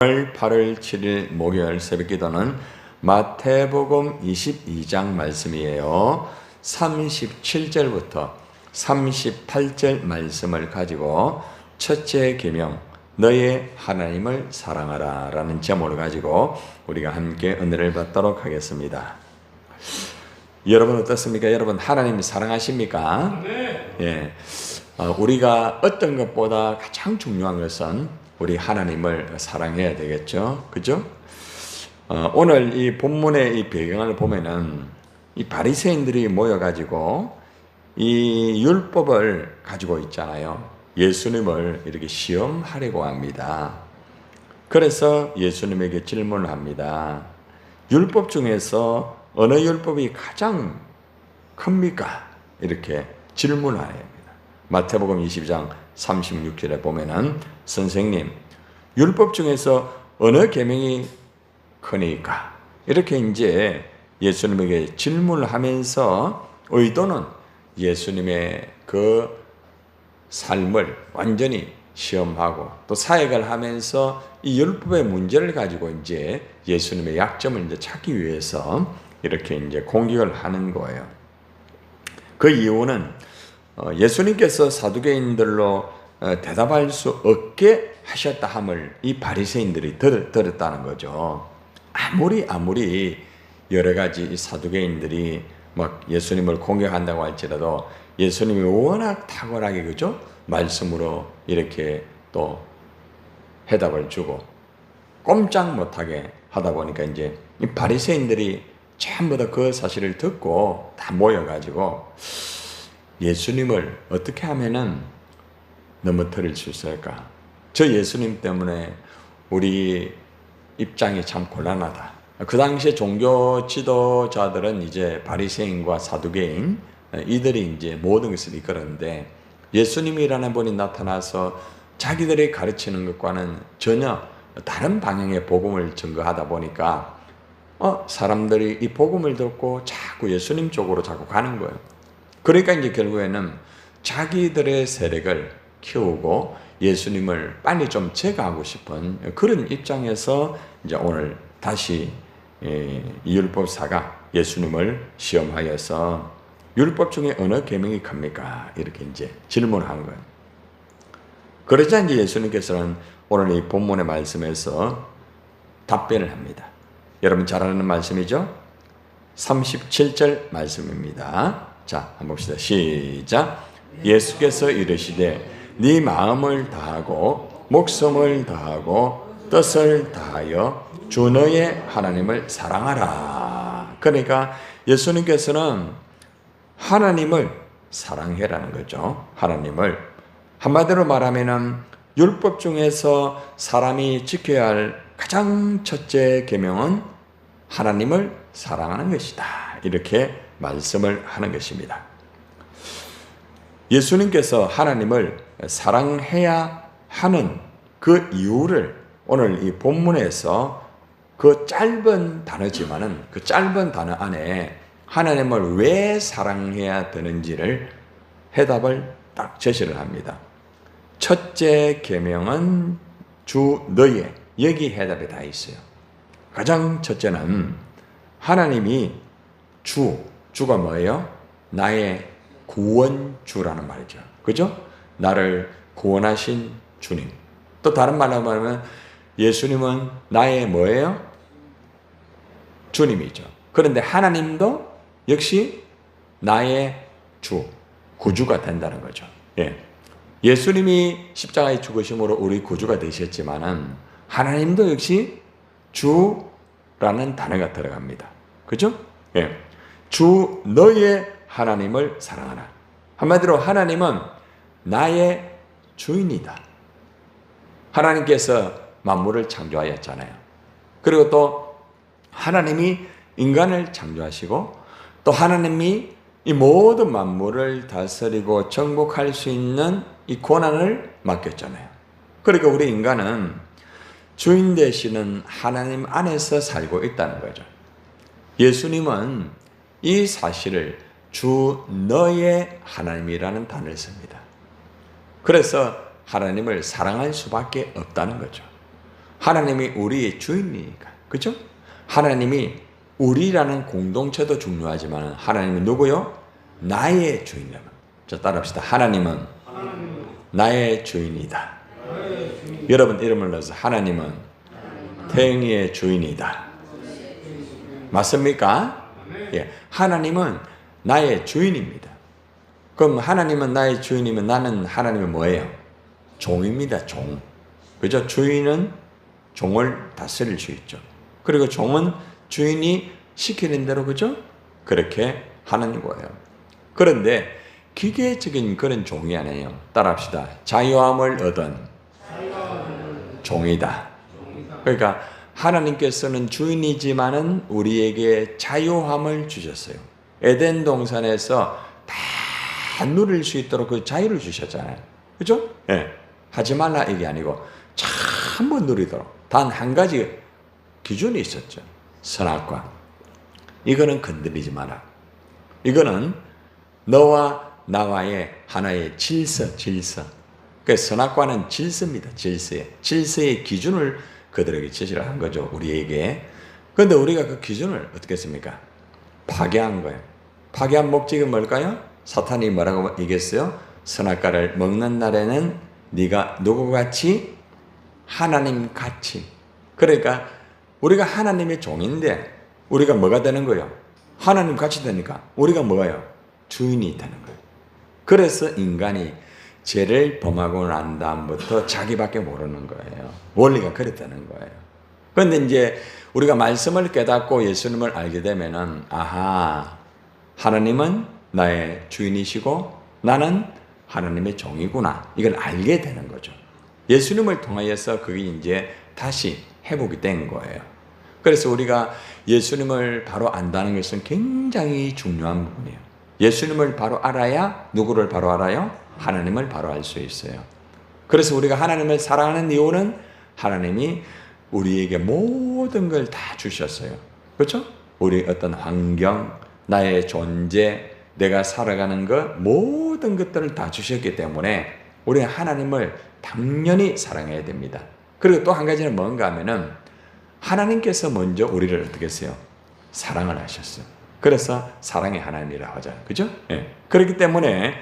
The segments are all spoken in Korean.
8월 7일 목요일 새벽기도는 마태복음 22장 말씀이에요. 37절부터 38절 말씀을 가지고 첫째 계명 너의 하나님을 사랑하라 라는 제목을 가지고 우리가 함께 은혜를 받도록 하겠습니다. 여러분 어떻습니까? 여러분 하나님 사랑하십니까? 네. 예. 우리가 어떤 것보다 가장 중요한 것은 우리 하나님을 사랑해야 되겠죠. 그죠? 오늘 이 본문의 이 배경을 보면은 이 바리새인들이 모여가지고 이 율법을 가지고 있잖아요. 예수님을 이렇게 시험하려고 합니다. 그래서 예수님에게 질문을 합니다. 율법 중에서 어느 율법이 가장 큽니까? 이렇게 질문을 합니다. 마태복음 22장 36절에 보면은 선생님, 율법 중에서 어느 계명이 크니까? 이렇게 이제 예수님에게 질문을 하면서 의도는 예수님의 그 삶을 완전히 시험하고 또 사역을 하면서 이 율법의 문제를 가지고 이제 예수님의 약점을 이제 찾기 위해서 이렇게 이제 공격을 하는 거예요. 그 이유는 예수님께서 사두개인들로 대답할 수 없게 하셨다 함을 이 바리새인들이 들었다는 거죠. 아무리 여러 가지 이 사두개인들이 막 예수님을 공격한다고 할지라도 예수님이 워낙 탁월하게 그죠? 말씀으로 이렇게 또 해답을 주고 꼼짝 못하게 하다 보니까 이제 이 바리새인들이 전부 다 그 사실을 듣고 다 모여가지고 예수님을 어떻게 하면은 넘어뜨릴 수 있을까? 저 예수님 때문에 우리 입장이 참 곤란하다. 그 당시에 종교 지도자들은 이제 바리새인과 사두개인 이들이 이제 모든 것을 이끌었는데 예수님이라는 분이 나타나서 자기들이 가르치는 것과는 전혀 다른 방향의 복음을 전거하다 보니까 사람들이 이 복음을 듣고 자꾸 예수님 쪽으로 자꾸 가는 거예요. 그러니까 이제 결국에는 자기들의 세력을 키우고 예수님을 빨리 좀 제거하고 싶은 그런 입장에서 이제 오늘 다시 이 율법사가 예수님을 시험하여서 율법 중에 어느 계명이 큽니까? 이렇게 이제 질문한 거예요. 그러자 이제 예수님께서는 오늘 이 본문의 말씀에서 답변을 합니다. 여러분 잘 아는 말씀이죠? 37절 말씀입니다. 자, 한번 봅시다. 시작. 예수께서 이르시되 네 마음을 다하고 목숨을 다하고 뜻을 다하여 주 너의 하나님을 사랑하라. 그러니까 예수님께서는 하나님을 사랑해라는 거죠. 하나님을 한마디로 말하면은 율법 중에서 사람이 지켜야 할 가장 첫째 계명은 하나님을 사랑하는 것이다. 이렇게 말씀을 하는 것입니다. 예수님께서 하나님을 사랑해야 하는 그 이유를 오늘 이 본문에서 그 짧은 단어지만은 그 짧은 단어 안에 하나님을 왜 사랑해야 되는지를 해답을 딱 제시를 합니다. 첫째 계명은 주 너의 여기 해답이 다 있어요. 가장 첫째는 하나님이 주가 뭐예요? 나의 구원주라는 말이죠. 그죠? 나를 구원하신 주님. 또 다른 말로 말하면 예수님은 나의 뭐예요? 주님이죠. 그런데 하나님도 역시 나의 주, 구주가 된다는 거죠. 예. 예수님이 십자가에 죽으심으로 우리 구주가 되셨지만은 하나님도 역시 주라는 단어가 들어갑니다. 그죠? 예. 주 너의 하나님을 사랑하라. 한마디로 하나님은 나의 주인이다. 하나님께서 만물을 창조하였잖아요. 그리고 또 하나님이 인간을 창조하시고 또 하나님이 이 모든 만물을 다스리고 정복할 수 있는 이 권한을 맡겼잖아요. 그러니까 우리 인간은 주인 되시는 하나님 안에서 살고 있다는 거죠. 예수님은 이 사실을 주 너의 하나님이라는 단어를 씁니다. 그래서 하나님을 사랑할 수밖에 없다는 거죠. 하나님이 우리의 주인이니까. 그죠? 하나님이 우리라는 공동체도 중요하지만 하나님은 누구요? 나의 주인이라는. 자, 따라합시다. 하나님은 나의 주인이다. 여러분 이름을 넣어서 하나님은 태영이의 주인이다. 맞습니까? 예, 하나님은 나의 주인입니다. 그럼 하나님은 나의 주인이면 나는 하나님은 뭐예요? 종입니다. 종. 그죠? 주인은 종을 다스릴 수 있죠. 그리고 종은 주인이 시키는 대로, 그죠? 그렇게 하는 거예요. 그런데 기계적인 그런 종이 아니에요. 따라합시다. 자유함을 얻은 종이다. 그러니까 하나님께서는 주인이지만은 우리에게 자유함을 주셨어요. 에덴 동산에서 다 누릴 수 있도록 그 자유를 주셨잖아요. 그죠? 예. 하지 말라 이게 아니고 전부 누리도록 단 한 가지 기준이 있었죠. 선악과. 이거는 건드리지 마라. 이거는 너와 나와의 하나의 질서. 그 선악과는 질서입니다. 질서의 기준을 그들에게 제시를 한 거죠. 우리에게. 그런데 우리가 그 기준을 어떻게 했습니까? 파괴한 거예요. 파괴한 목적이 뭘까요? 사탄이 뭐라고 얘기했어요? 선악과를 먹는 날에는 네가 누구같이? 하나님같이. 그러니까 우리가 하나님의 종인데 우리가 뭐가 되는 거예요? 하나님같이 되니까 우리가 뭐예요? 주인이 되는 거예요. 그래서 인간이 죄를 범하고 난 다음부터 자기밖에 모르는 거예요. 원리가 그랬다는 거예요. 그런데 이제 우리가 말씀을 깨닫고 예수님을 알게 되면은 아하, 하나님은 나의 주인이시고 나는 하나님의 종이구나. 이걸 알게 되는 거죠. 예수님을 통하여서 그게 이제 다시 회복이 된 거예요. 그래서 우리가 예수님을 바로 안다는 것은 굉장히 중요한 부분이에요. 예수님을 바로 알아야 누구를 바로 알아요? 하나님을 바로 알 수 있어요. 그래서 우리가 하나님을 사랑하는 이유는 하나님이 우리에게 모든 걸 다 주셨어요. 그렇죠? 우리 어떤 환경, 나의 존재, 내가 살아가는 것, 모든 것들을 다 주셨기 때문에 우리는 하나님을 당연히 사랑해야 됩니다. 그리고 또 한 가지는 뭔가 하면은 하나님께서 먼저 우리를 어떻게 했어요? 사랑을 하셨어요. 그래서 사랑의 하나님이라고 하잖아요. 그죠? 예. 그렇기 때문에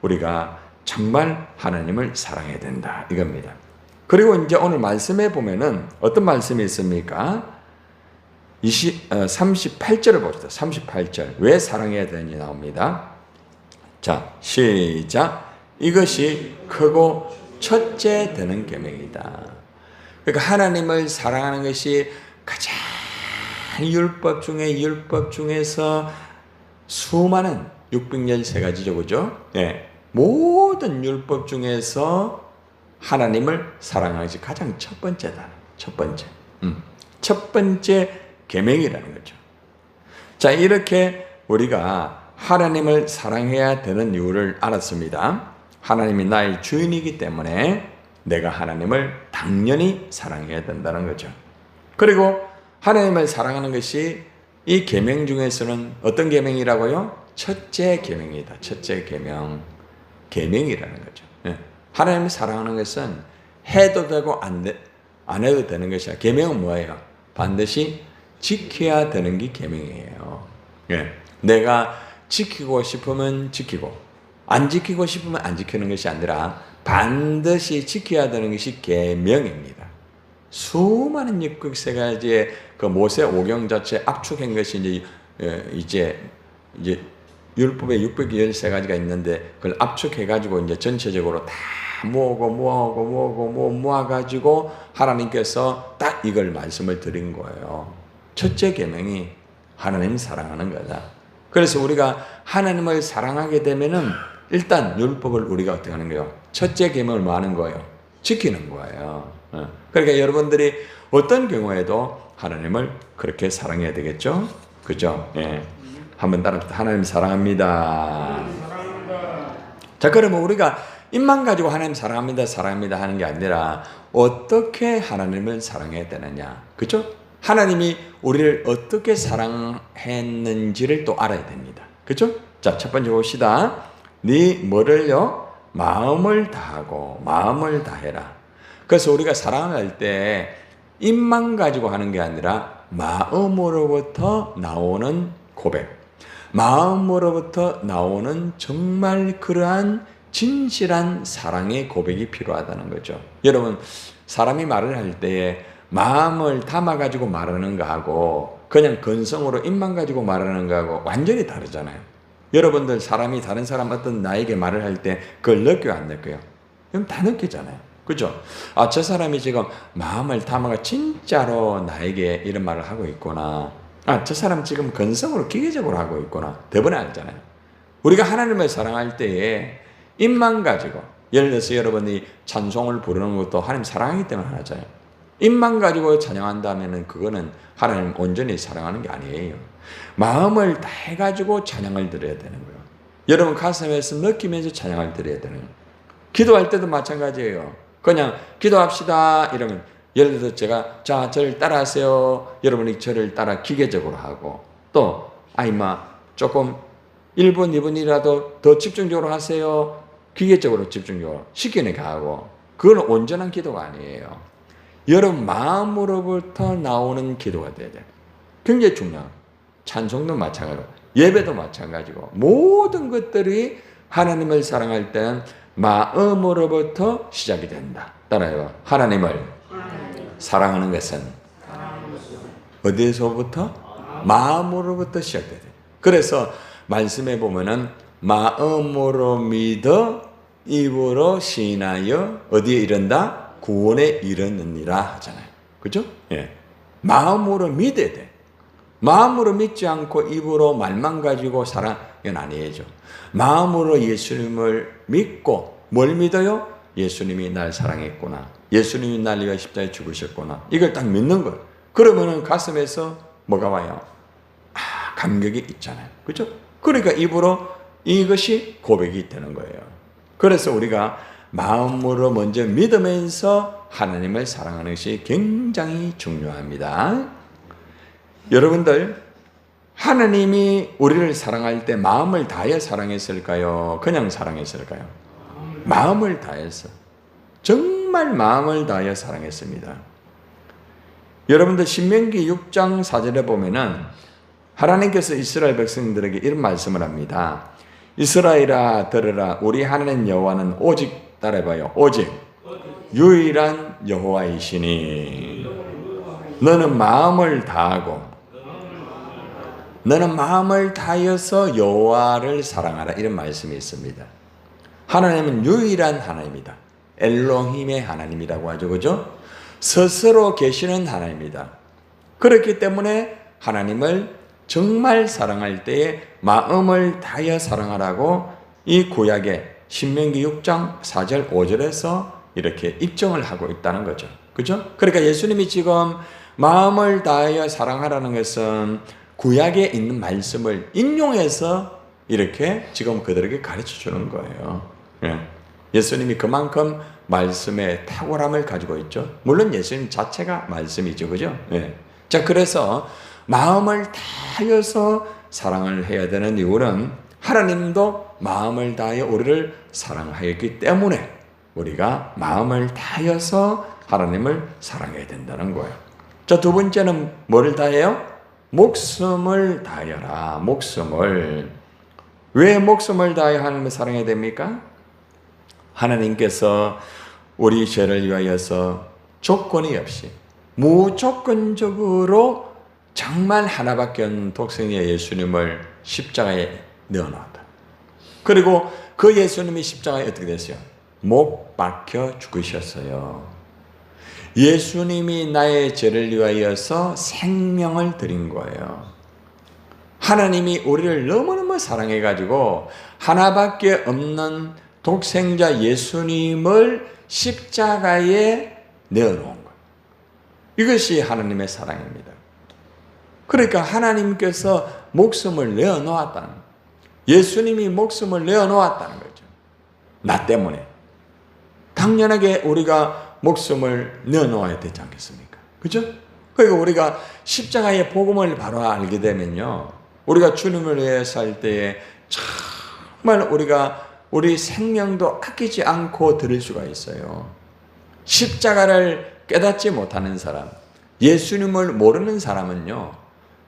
우리가 정말 하나님을 사랑해야 된다. 이겁니다. 그리고 이제 오늘 말씀에 보면은 어떤 말씀이 있습니까? 38절을 봅시다. 38절. 왜 사랑해야 되는지 나옵니다. 자, 시작. 이것이 크고 첫째 되는 계명이다. 그러니까 하나님을 사랑하는 것이 가장 율법 중에서 수많은 613가지죠. 그죠? 예. 모든 율법 중에서 하나님을 사랑하는 것이 가장 첫 번째다. 첫 번째 계명이라는 거죠. 자, 이렇게 우리가 하나님을 사랑해야 되는 이유를 알았습니다. 하나님이 나의 주인이기 때문에 내가 하나님을 당연히 사랑해야 된다는 거죠. 그리고 하나님을 사랑하는 것이 이 계명 중에서는 어떤 계명이라고요? 첫째 계명이다. 첫째 계명. 계명이라는 거죠. 하나님을 사랑하는 것은 해도 되고 안 해도 되는 것이 아니라 계명은 뭐예요? 반드시 지켜야 되는 게 계명이에요. 내가 지키고 싶으면 지키고 안 지키고 싶으면 안 지키는 것이 아니라 반드시 지켜야 되는 것이 계명입니다. 수많은 613가지의 그 모세 오경 자체에 압축한 것이 이제 율법에 613가지가 있는데 그걸 압축해가지고 이제 전체적으로 다 모아가지고 하나님께서 딱 이걸 말씀을 드린 거예요. 첫째 계명이 하나님 사랑하는 거다. 그래서 우리가 하나님을 사랑하게 되면은 일단 율법을 우리가 어떻게 하는 거예요? 첫째 계명을 뭐 하는 거예요? 지키는 거예요. 그러니까 여러분들이 어떤 경우에도 하나님을 그렇게 사랑해야 되겠죠? 그죠? 예. 한번 따라합시다. 하나님 사랑합니다. 자, 그러면 우리가 입만 가지고 하나님 사랑합니다 하는 게 아니라 어떻게 하나님을 사랑해야 되느냐. 그죠? 하나님이 우리를 어떻게 사랑했는지를 또 알아야 됩니다. 그죠? 자, 첫 번째 봅시다. 네 뭐를요? 마음을 다하고 마음을 다해라. 그래서 우리가 사랑을 할 때 입만 가지고 하는 게 아니라 마음으로부터 나오는 고백, 마음으로부터 나오는 정말 그러한 진실한 사랑의 고백이 필요하다는 거죠. 여러분, 사람이 말을 할 때에 마음을 담아가지고 말하는 거하고 그냥 건성으로 입만 가지고 말하는 거하고 완전히 다르잖아요. 여러분들 사람이 다른 사람 어떤 나에게 말을 할 때 그걸 느껴요, 안 느껴요? 그럼 다 느끼잖아요. 그죠? 아, 저 사람이 지금 마음을 담아가 진짜로 나에게 이런 말을 하고 있구나. 아, 저 사람 지금 건성으로 기계적으로 하고 있구나. 대번에 알잖아요. 우리가 하나님을 사랑할 때에 입만 가지고, 예를 들어서 여러분이 찬송을 부르는 것도 하나님 사랑하기 때문에 하잖아요. 입만 가지고 찬양한다면 그거는 하나님 온전히 사랑하는 게 아니에요. 마음을 다해가지고 찬양을 드려야 되는 거예요. 여러분 가슴에서 느끼면서 찬양을 드려야 되는 거예요. 기도할 때도 마찬가지예요. 그냥 기도합시다 이러면, 예를 들어서 제가 자 저를 따라하세요. 여러분이 저를 따라 기계적으로 하고, 또 아이마 조금 1분 2분이라도 더 집중적으로 하세요. 기계적으로 집중적으로 시키니까 하고, 그건 온전한 기도가 아니에요. 여러분 마음으로부터 나오는 기도가 돼야 돼요. 굉장히 중요해요. 찬송도 마찬가지고 예배도 마찬가지고 모든 것들이 하나님을 사랑할 때는 마음으로부터 시작이 된다. 따라해요. 하나님을 사랑하는 것은 어디에서부터? 마음으로부터 시작돼요. 그래서 말씀에 보면은 마음으로 믿어 입으로 시인하여 어디에 이른다? 구원에 이르느니라 하잖아요. 그죠? 예. 마음으로 믿어야 돼. 마음으로 믿지 않고 입으로 말만 가지고 이건 아니죠. 마음으로 예수님을 믿고 뭘 믿어요? 예수님이 날 사랑했구나. 예수님이 날 위하여 십자가에 죽으셨구나. 이걸 딱 믿는 거예요. 그러면은 가슴에서 뭐가 와요? 아, 감격이 있잖아요. 그죠? 그러니까 입으로 이것이 고백이 되는 거예요. 그래서 우리가 마음으로 먼저 믿으면서 하나님을 사랑하는 것이 굉장히 중요합니다. 여러분들, 하나님이 우리를 사랑할 때 마음을 다해 사랑했을까요? 그냥 사랑했을까요? 마음을 다해서, 정말 마음을 다해 사랑했습니다. 여러분들 신명기 6장 4절에 보면은 하나님께서 이스라엘 백성들에게 이런 말씀을 합니다. 이스라엘아 들으라, 우리 하나님 여호와는 오직, 따라해봐요, 오직 유일한 여호와이시니 너는 마음을 다하고 너는 마음을 다하여서 여호와를 사랑하라. 이런 말씀이 있습니다. 하나님은 유일한 하나님이다. 엘로힘의 하나님이라고 하죠. 그죠? 스스로 계시는 하나님이다. 그렇기 때문에 하나님을 정말 사랑할 때에 마음을 다하여 사랑하라고 이 구약의 신명기 6장 4절 5절에서 이렇게 입증을 하고 있다는 거죠. 그죠? 그러니까 예수님이 지금 마음을 다하여 사랑하라는 것은 구약에 있는 말씀을 인용해서 이렇게 지금 그들에게 가르쳐 주는 거예요. 예수님이 그만큼 말씀의 탁월함을 가지고 있죠. 물론 예수님 자체가 말씀이죠. 그죠? 자, 그래서 마음을 다하여서 사랑을 해야 되는 이유는 하나님도 마음을 다하여 우리를 사랑하였기 때문에 우리가 마음을 다하여서 하나님을 사랑해야 된다는 거예요. 자, 두 번째는 뭐를 다해요? 목숨을 다하여라. 목숨을. 왜 목숨을 다하여 하나님을 사랑해야 됩니까? 하나님께서 우리 죄를 위하여서 조건이 없이 무조건적으로 정말 하나밖에 없는 독생의 예수님을 십자가에 넣어놨다. 그리고 그 예수님이 십자가에 어떻게 됐어요? 못 박혀 죽으셨어요. 예수님이 나의 죄를 위하여서 생명을 드린 거예요. 하나님이 우리를 너무너무 사랑해가지고 하나밖에 없는 독생자 예수님을 십자가에 내어놓은 거예요. 이것이 하나님의 사랑입니다. 그러니까 하나님께서 목숨을 내어놓았다는 거예요. 예수님이 목숨을 내어놓았다는 거죠. 나 때문에. 당연하게 우리가 목숨을 내어놓아야 되지 않겠습니까? 그죠? 그러니까 우리가 십자가의 복음을 바로 알게 되면요, 우리가 주님을 위해 살 때에 정말 우리가 우리 생명도 아끼지 않고 드릴 수가 있어요. 십자가를 깨닫지 못하는 사람, 예수님을 모르는 사람은요,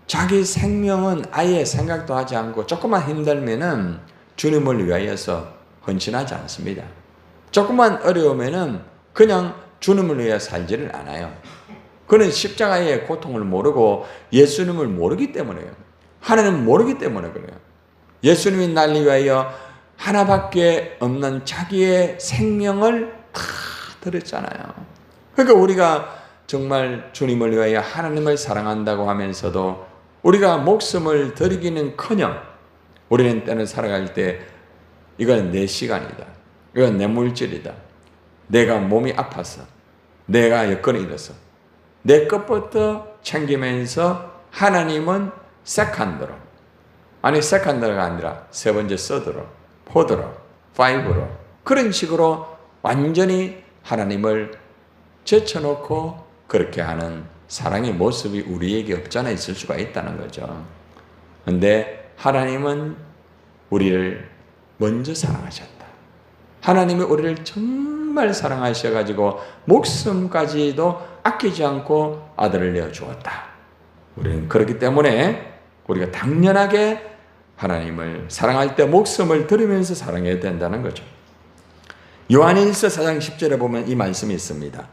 자기 생명은 아예 생각도 하지 않고 조금만 힘들면은 주님을 위하여서 헌신하지 않습니다. 조금만 어려우면은 그냥 주님을 위해 살지를 않아요. 그는 십자가의 고통을 모르고 예수님을 모르기 때문에요. 하나님을 모르기 때문에 그래요. 예수님이 날 위하여 하나밖에 없는 자기의 생명을 다 드렸잖아요. 그러니까 우리가 정말 주님을 위하여 하나님을 사랑한다고 하면서도 우리가 목숨을 드리기는커녕 우리는 때는 살아갈 때 이건 내 시간이다. 이건 내 물질이다. 내가 몸이 아파서, 내가 여건이 이래서 내 것부터 챙기면서 하나님은 세컨드로, 아니 세컨드가 아니라 세 번째 서드로, 포드로, 파이브로, 그런 식으로 완전히 하나님을 제쳐놓고 그렇게 하는 사랑의 모습이 우리에게 없잖아 있을 수가 있다는 거죠. 그런데 하나님은 우리를 먼저 사랑하셨다. 하나님이 우리를 정말 사랑하셔가지고 목숨까지도 아끼지 않고 아들을 내어주었다. 우리는 그렇기 때문에 우리가 당연하게 하나님을 사랑할 때 목숨을 들이면서 사랑해야 된다는 거죠. 요한일서 4장 10절에 보면 이 말씀이 있습니다.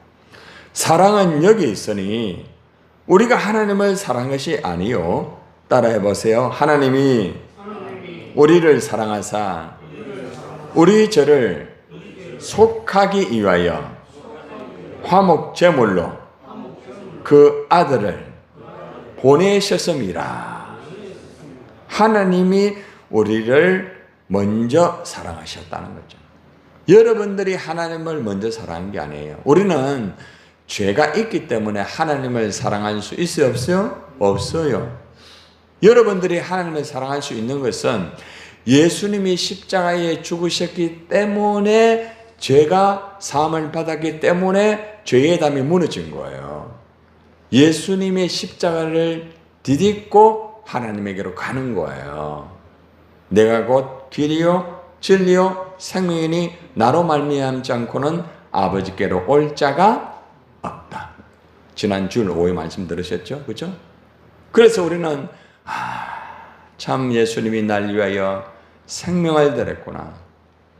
사랑은 여기 있으니 우리가 하나님을 사랑한 것이 아니요. 따라해 보세요. 하나님이 우리를 사랑하사 우리 죄를 속하기 위하여 화목제물로 그 아들을 보내셨음이라. 하나님이 우리를 먼저 사랑하셨다는 거죠. 여러분들이 하나님을 먼저 사랑한 게 아니에요. 우리는 죄가 있기 때문에 하나님을 사랑할 수 있어요? 없어요? 없어요. 여러분들이 하나님을 사랑할 수 있는 것은 예수님이 십자가에 죽으셨기 때문에 죄가 사함을 받았기 때문에 죄의 담이 무너진 거예요. 예수님의 십자가를 디딛고 하나님에게로 가는 거예요. 내가 곧 길이요 진리요 생명이니 나로 말미암지 않고는 아버지께로 올 자가 없다. 지난 주일 오후에 말씀 들으셨죠? 그렇죠? 그래서 우리는 참 예수님이 날 위하여 생명을 드렸구나.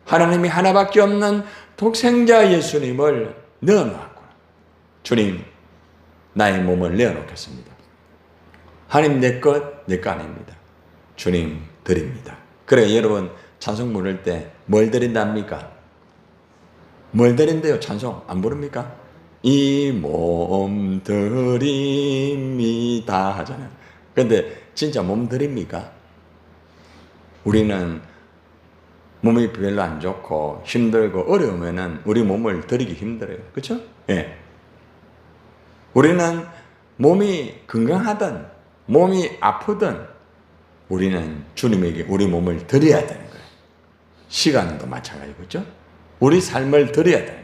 하나님이 하나밖에 없는 독생자 예수님을 내어놓았구나. 주님, 나의 몸을 내어놓겠습니다. 하나님 내 것, 내 거 아닙니다. 주님 드립니다. 그래 여러분 찬송 부를 때 뭘 드린답니까? 뭘 드린대요? 찬송 안 부릅니까? 이 몸 드립니다 하잖아요. 그런데 진짜 몸 드립니까? 우리는 몸이 별로 안 좋고 힘들고 어려우면은 우리 몸을 드리기 힘들어요. 그렇죠? 예. 우리는 몸이 건강하든 몸이 아프든 우리는 주님에게 우리 몸을 드려야 되는 거예요. 시간도 마찬가지고, 그렇죠? 우리 삶을 드려야 돼요.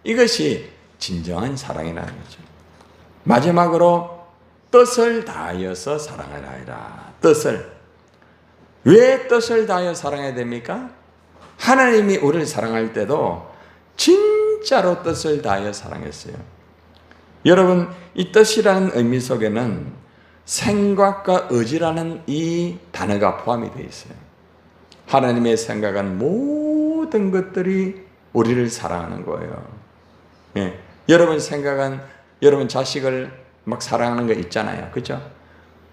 이것이 진정한 사랑이라는 거죠. 마지막으로 뜻을 다하여서 사랑을 하리라. 뜻을. 왜 뜻을 다하여 사랑해야 됩니까? 하나님이 우리를 사랑할 때도 진짜로 뜻을 다하여 사랑했어요. 여러분, 이 뜻이라는 의미 속에는 생각과 의지라는 이 단어가 포함이 되어 있어요. 하나님의 생각은 모든 것들이 우리를 사랑하는 거예요. 예. 여러분 생각은 여러분 자식을 막 사랑하는 거 있잖아요. 그렇죠?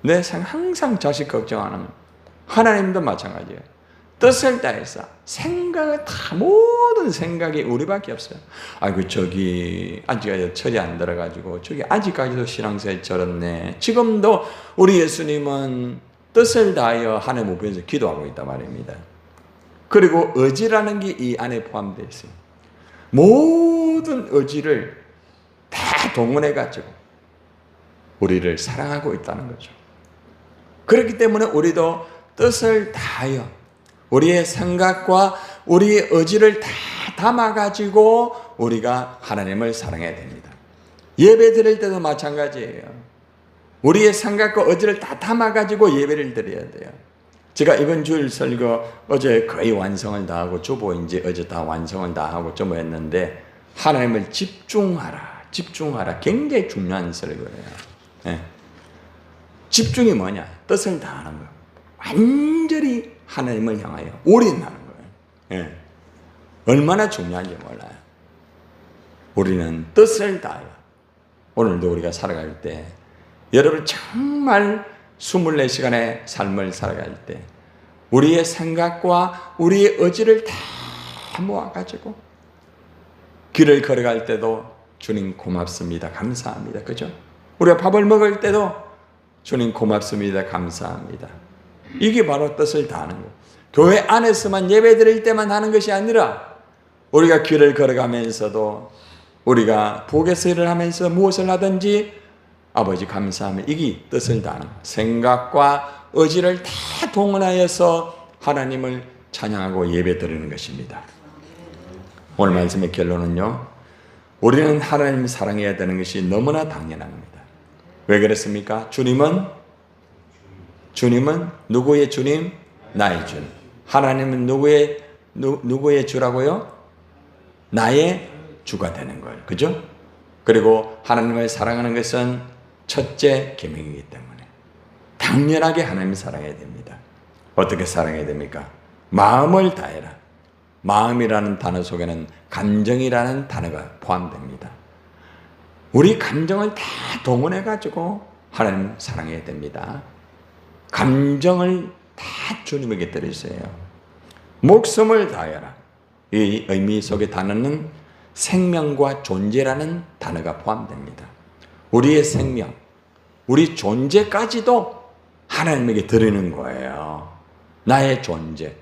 내 생각 항상 자식 걱정하는 거. 하나님도 마찬가지예요. 뜻을 다해서 생각을 다 모든 생각이 우리밖에 없어요. 아이고 저기 아직까지 철이 안 들어가지고 저기 아직까지도 신앙생활 저렇네. 지금도 우리 예수님은 뜻을 다하여 하나님 앞에서 기도하고 있단 말입니다. 그리고 의지라는 게 이 안에 포함되어 있어요. 모든 의지를 다 동원해가지고 우리를 사랑하고 있다는 거죠. 그렇기 때문에 우리도 뜻을 다하여 우리의 생각과 우리의 의지를 다 담아가지고 우리가 하나님을 사랑해야 됩니다. 예배 드릴 때도 마찬가지예요. 우리의 생각과 의지를 다 담아가지고 예배를 드려야 돼요. 제가 이번 주일 설교 어제 거의 완성을 다 하고 주보 이제 어제 다 완성을 다 하고 좀 했는데 하나님을 집중하라. 집중하라. 굉장히 중요한 설교예요. 예. 집중이 뭐냐? 뜻을 다하는 거예요. 완전히 하나님을 향하여 올인하는 거예요. 예. 얼마나 중요한지 몰라요. 우리는 뜻을 다하여. 오늘도 우리가 살아갈 때 여러분 정말 24시간의 삶을 살아갈 때 우리의 생각과 우리의 의지를 다 모아가지고 길을 걸어갈 때도 주님 고맙습니다. 감사합니다. 그죠? 우리가 밥을 먹을 때도 주님 고맙습니다. 감사합니다. 이게 바로 뜻을 다하는 거예요. 교회 안에서만 예배 드릴 때만 하는 것이 아니라 우리가 길을 걸어가면서도 우리가 부엌에서 일을 하면서 무엇을 하든지 아버지 감사하며 이게 뜻을 다하는 거예요. 생각과 의지를 다 동원하여서 하나님을 찬양하고 예배 드리는 것입니다. 오늘 말씀의 결론은요. 우리는 하나님을 사랑해야 되는 것이 너무나 당연한 겁니다. 왜 그렇습니까? 주님은 누구의 주님? 나의 주님. 하나님은 누구의 주라고요? 나의 주가 되는 거예요. 그죠? 그리고 하나님을 사랑하는 것은 첫째 계명이기 때문에 당연하게 하나님을 사랑해야 됩니다. 어떻게 사랑해야 됩니까? 마음을 다해라. 마음이라는 단어 속에는 감정이라는 단어가 포함됩니다. 우리 감정을 다 동원해가지고 하나님 사랑해야 됩니다. 감정을 다 주님에게 드리세요. 목숨을 다해라. 이 의미 속의 단어는 생명과 존재라는 단어가 포함됩니다. 우리의 생명, 우리 존재까지도 하나님에게 드리는 거예요. 나의 존재.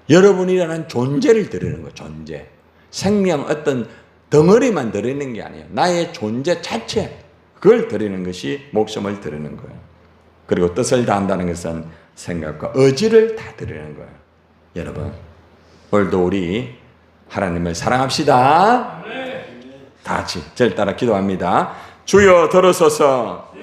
여러분이라는 존재를 드리는 거예요. 존재. 생명 어떤 덩어리만 드리는 게 아니에요. 나의 존재 자체, 그걸 드리는 것이 목숨을 드리는 거예요. 그리고 뜻을 다한다는 것은 생각과 의지를 다 드리는 거예요. 여러분, 오늘도 우리 하나님을 사랑합시다. 다 같이 저를 따라 기도합니다. 주여 들으소서.